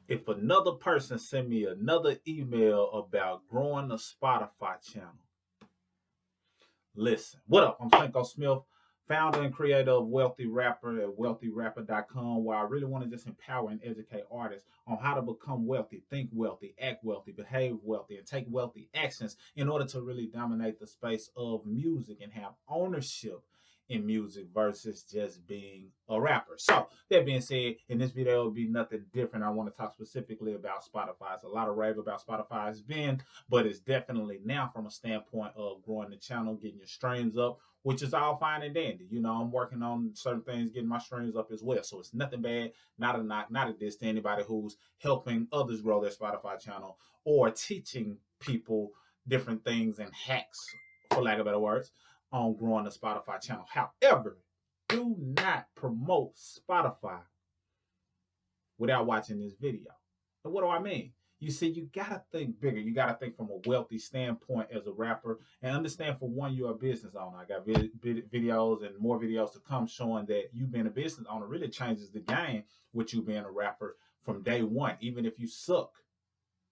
if another person send me another email about growing a Spotify channel, listen. What up? I'm Franco Smith, founder and creator of Wealthy Rapper at wealthyrapper.com, where I really want to just empower and educate artists on how to become wealthy, think wealthy, act wealthy, behave wealthy, and take wealthy actions in order to really dominate the space of music and have ownership in music versus just being a rapper. So that being said, in this video will be nothing different. I want to talk specifically about Spotify. It's a lot of rave about Spotify has been, but it's definitely now from a standpoint of growing the channel, getting your streams up, which is all fine and dandy. You know, I'm working on certain things, getting my streams up as well. So it's nothing bad, not a knock, not a diss to anybody who's helping others grow their Spotify channel or teaching people different things and hacks, for lack of better words, on growing the Spotify channel. However, do not promote Spotify without watching this video. And what do I mean? You see, you gotta think bigger. You gotta think from a wealthy standpoint as a rapper, and understand, for one, you're a business owner. I got videos and more videos to come showing that you being a business owner really changes the game with you being a rapper from day one. Even if you suck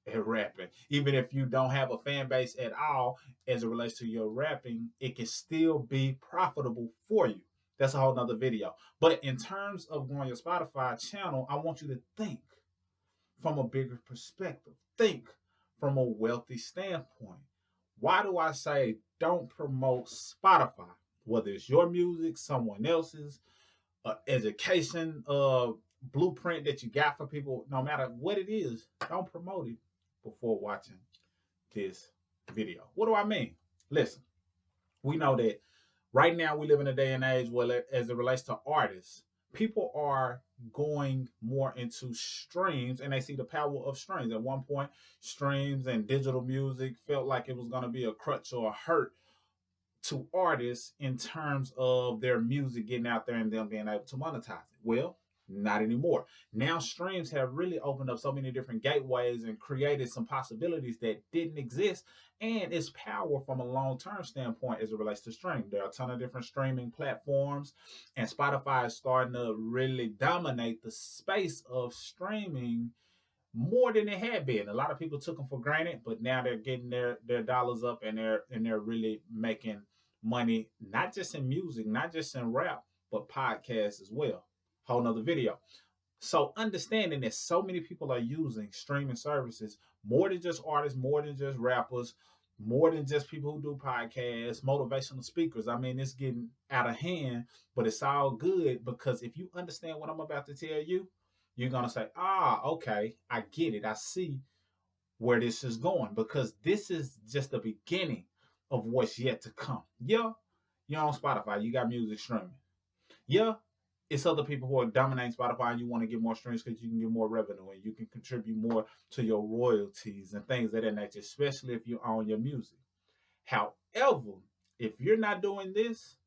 at rapping, even if you don't have a fan base at all as it relates to your rapping, it can still be profitable for you. That's a whole nother video. But in terms of growing your Spotify channel, I want you to think from a bigger perspective. Think from a wealthy standpoint. Why do I say don't promote Spotify? Whether it's your music, someone else's, education, blueprint that you got for people, no matter what it is, don't promote it before watching this video. What do I mean? Listen, we know that right now we live in a day and age where, as it relates to artists, people are going more into streams, and they see the power of streams. At one point, streams and digital music felt like it was going to be a crutch or a hurt to artists in terms of their music getting out there and them being able to monetize it. Well, not anymore. Now streams have really opened up so many different gateways and created some possibilities that didn't exist. And it's power from a long-term standpoint as it relates to stream. There are a ton of different streaming platforms, and Spotify is starting to really dominate the space of streaming more than it had been. A lot of people took them for granted, but now they're getting their dollars up, and they're really making money, not just in music, not just in rap, but podcasts as well. Whole nother video. So understanding that so many people are using streaming services, more than just artists, more than just rappers, more than just people who do podcasts, motivational speakers. I mean, it's getting out of hand, but it's all good, because if you understand what I'm about to tell you, you're going to say, okay, I get it. I see where this is going, because this is just the beginning of what's yet to come. Yeah, you're on Spotify. You got music streaming. Yeah, it's other people who are dominating Spotify, and you want to get more streams because you can get more revenue and you can contribute more to your royalties and things of that nature, especially if you own your music. However, if you're not doing this,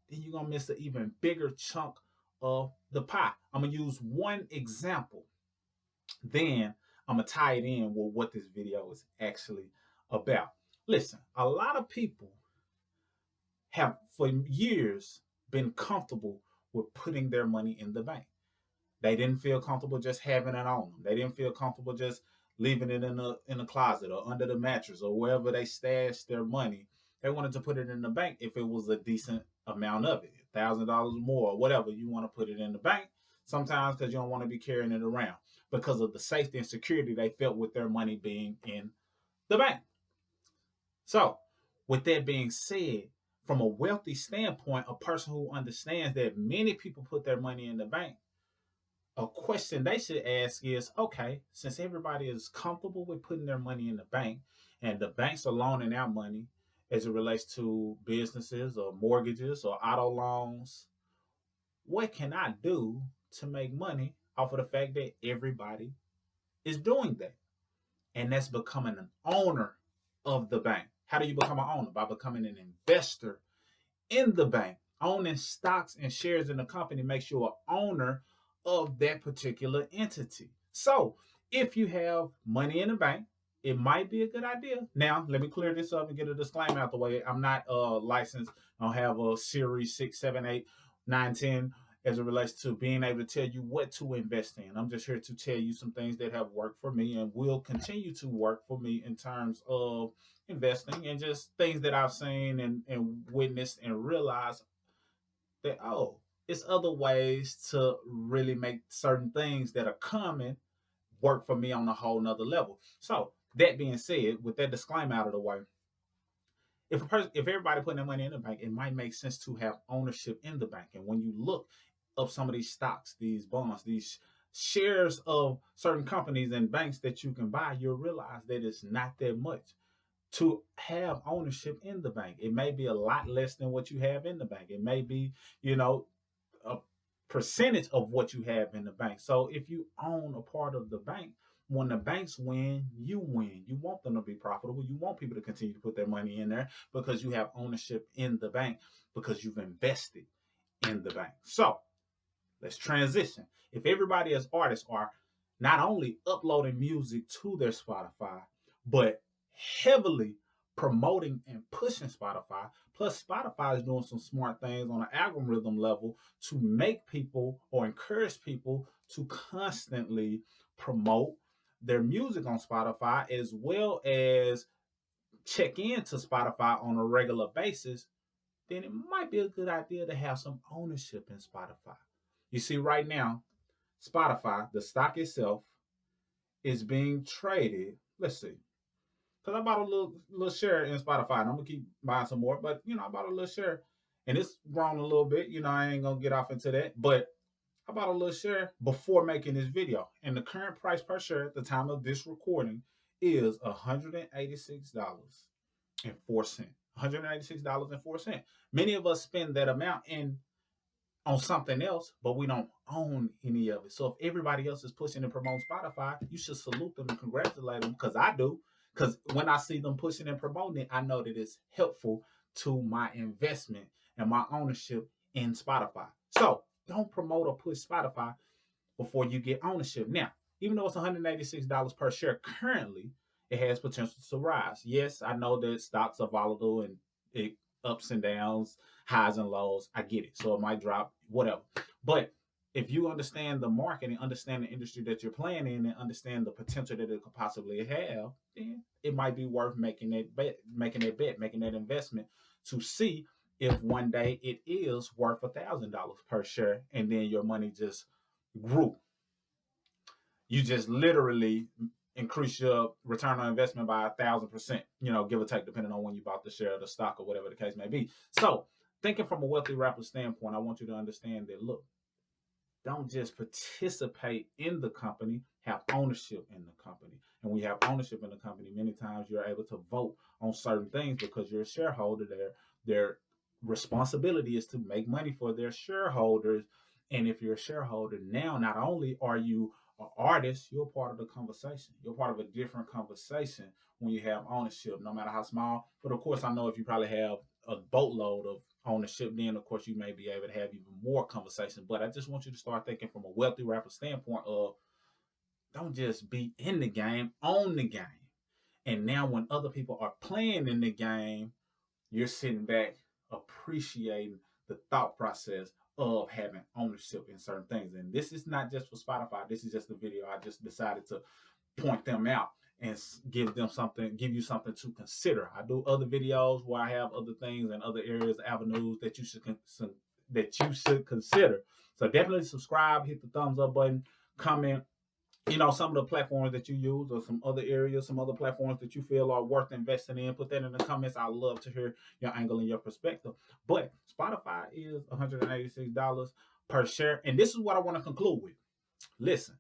then you're going to miss an even bigger chunk of the pie. I'm going to use one example. Then I'm going to tie it in with what this video is actually about. Listen, a lot of people have for years been comfortable with putting their money in the bank. They didn't feel comfortable just having it on them. They didn't feel comfortable just leaving it in the closet or under the mattress or wherever they stashed their money. They wanted to put it in the bank if it was a decent amount of it, $1,000 more or whatever. You want to put it in the bank sometimes because you don't want to be carrying it around, because of the safety and security they felt with their money being in the bank. So with that being said, from a wealthy standpoint, a person who understands that many people put their money in the bank, a question they should ask is, okay, since everybody is comfortable with putting their money in the bank, and the banks are loaning out money as it relates to businesses or mortgages or auto loans, what can I do to make money off of the fact that everybody is doing that? And that's becoming an owner of the bank. How do you become an owner? By becoming an investor in the bank. Owning stocks and shares in the company makes you an owner of that particular entity. So if you have money in the bank, it might be a good idea. Now, let me clear this up and get a disclaimer out the way. I'm not licensed. I don't have a Series 6, 7, 8, 9, 10 as it relates to being able to tell you what to invest in. I'm just here to tell you some things that have worked for me and will continue to work for me in terms of investing, and just things that I've seen and witnessed and realized that, oh, it's other ways to really make certain things that are common work for me on a whole nother level. So that being said, with that disclaimer out of the way, if everybody putting their money in the bank, it might make sense to have ownership in the bank. And when you look up some of these stocks, these bonds, these shares of certain companies and banks that you can buy, you'll realize that it's not that much to have ownership in the bank. It may be a lot less than what you have in the bank. It may be, you know, a percentage of what you have in the bank. So if you own a part of the bank, when the banks win, you win. You want them to be profitable. You want people to continue to put their money in there because you have ownership in the bank, because you've invested in the bank. So let's transition. If everybody as artists are not only uploading music to their Spotify, but heavily promoting and pushing Spotify, plus Spotify is doing some smart things on an algorithm level to make people or encourage people to constantly promote their music on Spotify, as well as check into Spotify on a regular basis, then it might be a good idea to have some ownership in Spotify. You see, right now, Spotify, the stock itself, is being traded. Let's see, because I bought a little share in Spotify, and I'm gonna keep buying some more. But I bought a little share, and it's grown a little bit. I ain't gonna get off into that, but I bought a little share before making this video, and the current price per share at the time of this recording is $186.04. $186.04. Many of us spend that amount in on something else, but we don't own any of it. So if everybody else is pushing and promoting Spotify, you should salute them and congratulate them, because I do. Because when I see them pushing and promoting it, I know that it's helpful to my investment and my ownership in Spotify. So don't promote or push Spotify before you get ownership. Now, even though it's $186 per share currently, it has potential to rise. Yes, I know that stocks are volatile and it ups and downs, highs and lows. I get it. So it might drop, whatever. But if you understand the market and understand the industry that you're playing in and understand the potential that it could possibly have, then it might be worth making that bet, making that investment to see if one day it is worth $1,000 per share, and then your money just grew. You just literally increase your return on investment by 1,000%, give or take, depending on when you bought the share of the stock or whatever the case may be. So, thinking from a wealthy rapper standpoint, I want you to understand that, look, don't just participate in the company, have ownership in the company. And when you have ownership in the company, many times you're able to vote on certain things because you're a shareholder. Their responsibility is to make money for their shareholders. And if you're a shareholder now, not only are you an artist, you're part of the conversation. You're part of a different conversation when you have ownership, no matter how small. But of course, I know if you probably have a boatload of ownership, then of course you may be able to have even more conversation. But I just want you to start thinking from a wealthy rapper standpoint of, don't just be in the game, own the game. And now when other people are playing in the game, you're sitting back appreciating the thought process of having ownership in certain things. And this is not just for Spotify. This is just a video. I just decided to point them out and give you something to consider. I do other videos where I have other things and other areas, avenues that you should consider. So definitely subscribe, hit the thumbs up button, comment, some of the platforms that you use, or some other areas, some other platforms that you feel are worth investing in. Put that in the comments. I love to hear your angle and your perspective. But Spotify is $186 per share. And this is what I want to conclude with. Listen,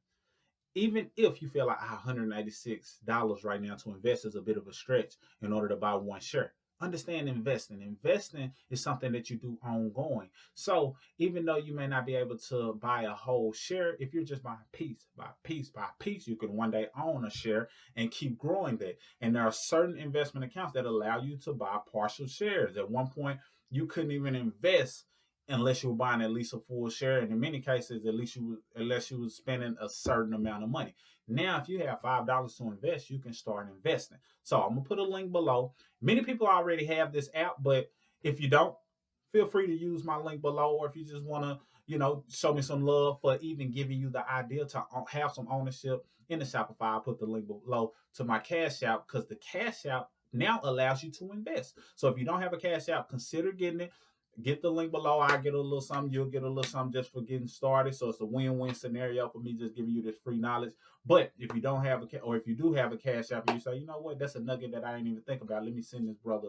even if you feel like $186 right now to invest is a bit of a stretch in order to buy one share, understand investing. Investing is something that you do ongoing. So even though you may not be able to buy a whole share, if you're just buying piece by piece by piece, you can one day own a share and keep growing that. And there are certain investment accounts that allow you to buy partial shares. At one point, you couldn't even invest unless you were buying at least a full share, and in many cases, unless you were spending a certain amount of money. Now, if you have $5 to invest, you can start investing. So I'm gonna put a link below. Many people already have this app, but if you don't, feel free to use my link below. Or if you just want to, show me some love for even giving you the idea to have some ownership in the Shopify. I put the link below to my Cash App because the Cash App now allows you to invest. So if you don't have a Cash App, consider getting it. Get the link below. I get a little something. You'll get a little something just for getting started. So it's a win-win scenario for me just giving you this free knowledge. But if you don't have or if you do have a Cash App, and you say, you know what, that's a nugget that I didn't even think about. Let me send this brother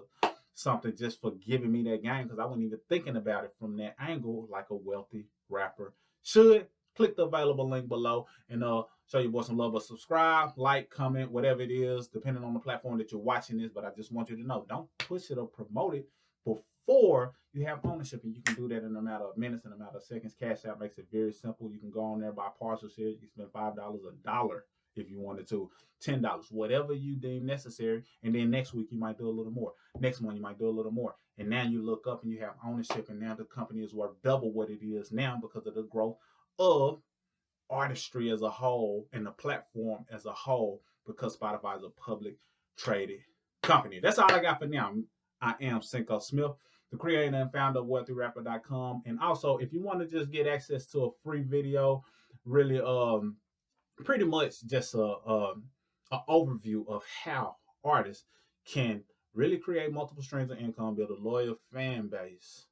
something just for giving me that game because I wasn't even thinking about it from that angle like a wealthy rapper should. Click the available link below and show your boy some love. But subscribe, like, comment, whatever it is, depending on the platform that you're watching this. But I just want you to know, don't push it or promote it before you have ownership, and you can do that in a matter of minutes, in a matter of seconds. Cash App makes it very simple. You can go on there, buy partial shares. You can spend $5, $1 if you wanted to, $10, whatever you deem necessary. And then next week you might do a little more. Next month you might do a little more. And now you look up and you have ownership, and now the company is worth double what it is now because of the growth of artistry as a whole and the platform as a whole, because Spotify is a public traded company. That's all I got for now. I am Cinco Smith, the creator and founder of wealthyrapper.com. And also, if you want to just get access to a free video, really pretty much just a overview of how artists can really create multiple streams of income, build a loyal fan base,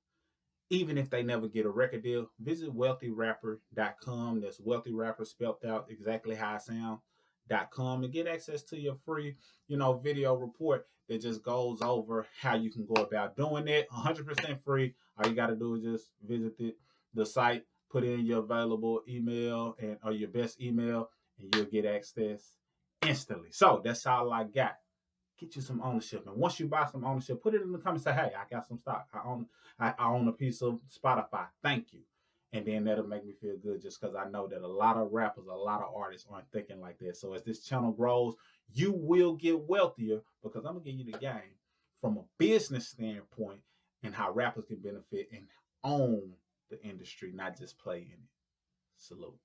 even if they never get a record deal, visit wealthyrapper.com. That's wealthy rapper spelled out exactly how I sound.com, and get access to your free, video report that just goes over how you can go about doing it. 100% free. All you got to do is just visit the site, put in your available email or your best email, and you'll get access instantly. So that's all I got. Get you some ownership, and once you buy some ownership, put it in the comments. Say, hey, I got some stock. I own a piece of Spotify. Thank you. And then that'll make me feel good, just because I know that a lot of rappers, a lot of artists aren't thinking like that. So as this channel grows, you will get wealthier, because I'm gonna give you the game from a business standpoint and how rappers can benefit and own the industry, not just play in it. Salute.